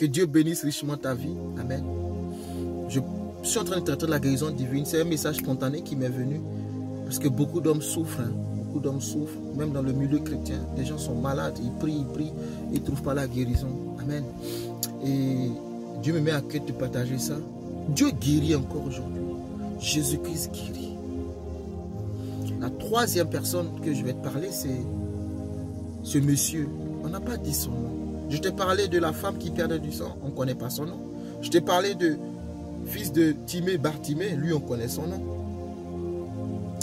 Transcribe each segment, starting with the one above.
Que Dieu bénisse richement ta vie. Amen. Je suis en train de traiter de la guérison divine. C'est un message spontané qui m'est venu. Parce que beaucoup d'hommes souffrent. Hein. Beaucoup d'hommes souffrent. Même dans le milieu chrétien. Les gens sont malades. Ils prient. Ils ne trouvent pas la guérison. Amen. Et Dieu me met à cœur de partager ça. Dieu guérit encore aujourd'hui. Jésus-Christ guérit. La troisième personne que je vais te parler, c'est ce monsieur. On n'a pas dit son nom. Je t'ai parlé de la femme qui perdait du sang. On ne connaît pas son nom. Je t'ai parlé de fils de Timée, Bartimée. Lui, on connaît son nom.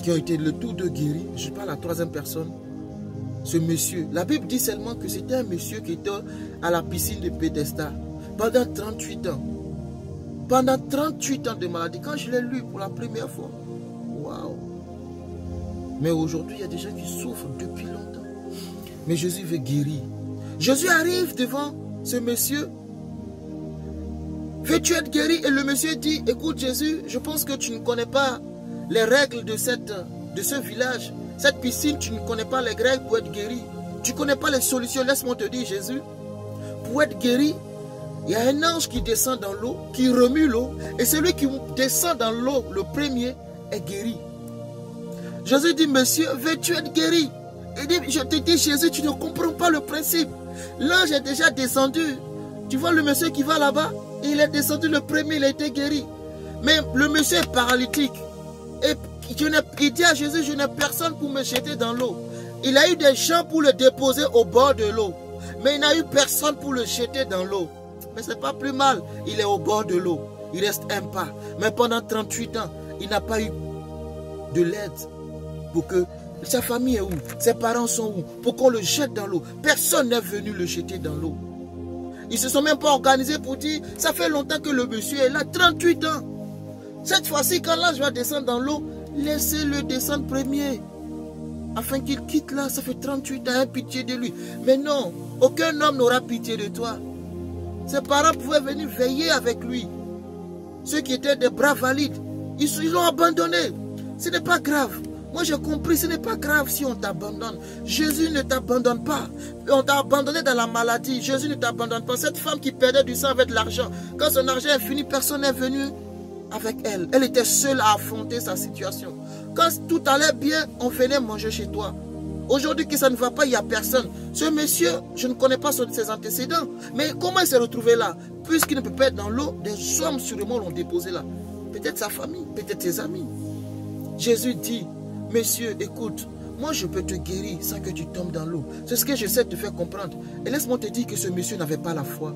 Qui ont été le tout de guéris. Je parle à la troisième personne. Ce monsieur. La Bible dit seulement que c'était un monsieur qui était à la piscine de Bethesda pendant 38 ans. Pendant 38 ans de maladie. Quand je l'ai lu pour la première fois. Waouh. Mais aujourd'hui, il y a des gens qui souffrent depuis longtemps. Mais Jésus veut guérir. Jésus arrive devant ce monsieur. Veux-tu être guéri? Et le monsieur dit, écoute Jésus, je pense que tu ne connais pas les règles de ce village. Cette piscine, tu ne connais pas les règles pour être guéri. Tu ne connais pas les solutions. Laisse-moi te dire, Jésus. Pour être guéri, il y a un ange qui descend dans l'eau, qui remue l'eau. Et celui qui descend dans l'eau, le premier, est guéri. Jésus dit, monsieur, veux-tu être guéri? Il dit, je te dis, Jésus, tu ne comprends pas le principe. L'ange est déjà descendu. Tu vois le monsieur qui va là-bas? Il est descendu le premier, il a été guéri. Mais le monsieur est paralytique. Et il dit à Jésus, je n'ai personne pour me jeter dans l'eau. Il a eu des gens pour le déposer au bord de l'eau. Mais il n'a eu personne pour le jeter dans l'eau. Mais ce n'est pas plus mal. Il est au bord de l'eau. Il reste un pas. Mais pendant 38 ans, il n'a pas eu de l'aide pour que sa famille est où? Ses parents sont où? Pour qu'on le jette dans l'eau. Personne n'est venu le jeter dans l'eau. Ils ne se sont même pas organisés pour dire, ça fait longtemps que le monsieur est là, 38 ans. Cette fois-ci, quand l'ange va descendre dans l'eau, laissez-le descendre premier. Afin qu'il quitte là, ça fait 38 ans, pitié de lui. Mais non, aucun homme n'aura pitié de toi. Ses parents pouvaient venir veiller avec lui. Ceux qui étaient des bras valides, ils l'ont abandonné. Ce n'est pas grave. Moi j'ai compris, ce n'est pas grave si on t'abandonne. Jésus ne t'abandonne pas. On t'a abandonné dans la maladie. Jésus ne t'abandonne pas. Cette femme qui perdait du sang avec de l'argent, quand son argent est fini, personne n'est venu avec elle. Elle était seule à affronter sa situation. Quand tout allait bien, on venait manger chez toi. Aujourd'hui que ça ne va pas, il n'y a personne. Ce monsieur, je ne connais pas ses antécédents. Mais comment il s'est retrouvé là? Puisqu'il ne peut pas être dans l'eau, des hommes sûrement l'ont déposé là. Peut-être sa famille, peut-être ses amis. Jésus dit, monsieur, écoute, moi je peux te guérir sans que tu tombes dans l'eau. C'est ce que j'essaie de te faire comprendre. Et laisse-moi te dire que ce monsieur n'avait pas la foi.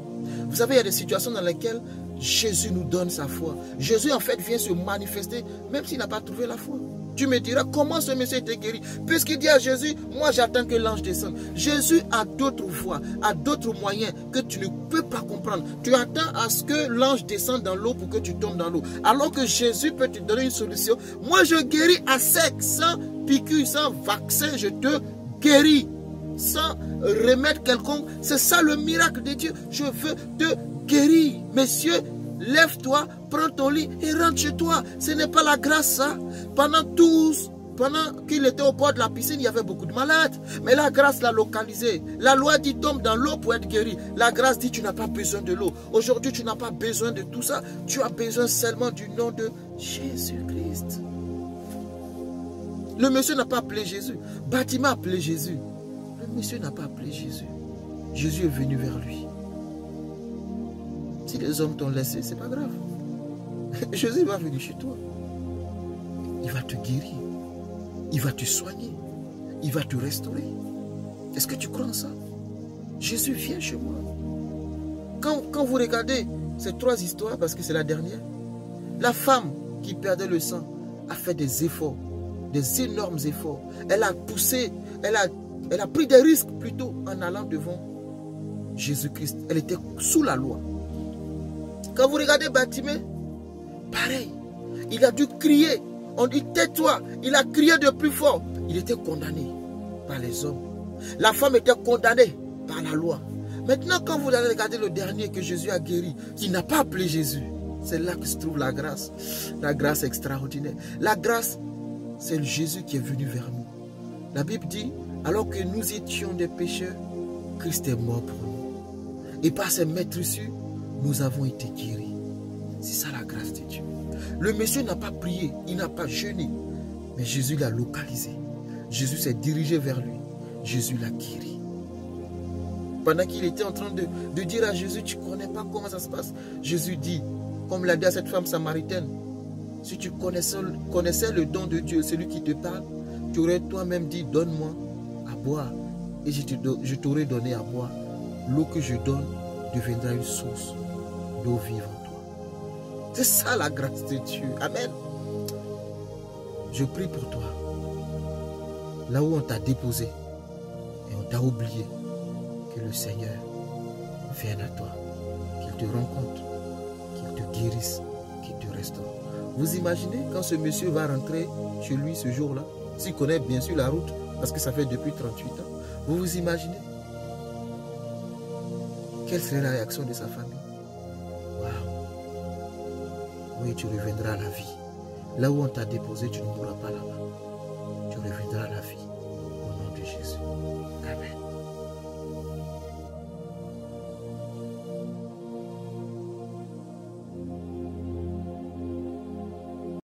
Vous savez, il y a des situations dans lesquelles Jésus nous donne sa foi. Jésus en fait vient se manifester même s'il n'a pas trouvé la foi. Tu me diras comment ce monsieur était guéri. Puisqu'il dit à Jésus, moi j'attends que l'ange descende. Jésus a d'autres voies, a d'autres moyens que tu ne peux pas comprendre. Tu attends à ce que l'ange descende dans l'eau pour que tu tombes dans l'eau. Alors que Jésus peut te donner une solution. Moi je guéris à sec, sans piqûre, sans vaccin, je te guéris. Sans remède quelconque. C'est ça le miracle de Dieu. Je veux te guérir. Messieurs, lève-toi, prends ton lit et rentre chez toi. Ce n'est pas la grâce, ça. Pendant qu'il était au bord de la piscine, il y avait beaucoup de malades. Mais la grâce l'a localisé. La loi dit tombe dans l'eau pour être guéri. La grâce dit tu n'as pas besoin de l'eau. Aujourd'hui, tu n'as pas besoin de tout ça. Tu as besoin seulement du nom de Jésus-Christ. Le monsieur n'a pas appelé Jésus. Bartimée a appelé Jésus. Le monsieur n'a pas appelé Jésus. Jésus est venu vers lui. Si les hommes t'ont laissé, c'est pas grave. Jésus va venir chez toi. Il va te guérir. Il va te soigner. Il va te restaurer. Est-ce que tu crois en ça? Jésus vient chez moi. Quand vous regardez ces trois histoires, parce que c'est la dernière, la femme qui perdait le sang a fait des efforts, des énormes efforts. Elle a poussé, elle a pris des risques plutôt en allant devant Jésus-Christ. Elle était sous la loi. Quand vous regardez Bartimée, pareil, il a dû crier. On dit tais-toi. Il a crié de plus fort. Il était condamné par les hommes. La femme était condamnée par la loi. Maintenant, quand vous allez regarder le dernier que Jésus a guéri, qui n'a pas appelé Jésus, c'est là que se trouve la grâce extraordinaire. La grâce, c'est le Jésus qui est venu vers nous. La Bible dit, alors que nous étions des pécheurs, Christ est mort pour nous. Et par ses maîtresses, nous avons été guéris. C'est ça la grâce de Dieu. Le monsieur n'a pas prié, il n'a pas jeûné, mais Jésus l'a localisé. Jésus s'est dirigé vers lui. Jésus l'a guéri. Pendant qu'il était en train de dire à Jésus, tu ne connais pas comment ça se passe. Jésus dit, comme l'a dit à cette femme samaritaine, si tu connaissais le don de Dieu, celui qui te parle, tu aurais toi-même dit, donne-moi à boire. Et je t'aurais donné à boire. L'eau que je donne deviendra une source d'eau vive en toi. C'est ça la grâce de Dieu. Amen. Je prie pour toi. Là où on t'a déposé et on t'a oublié, que le Seigneur vienne à toi, qu'il te rencontre, qu'il te guérisse, qu'il te restaure. Vous imaginez quand ce monsieur va rentrer chez lui ce jour-là, s'il connaît bien sûr la route, parce que ça fait depuis 38 ans, vous vous imaginez quelle serait la réaction de sa famille? Waouh! Oui, tu reviendras à la vie. Là où on t'a déposé, tu ne mourras pas là-bas. Tu reviendras à la vie.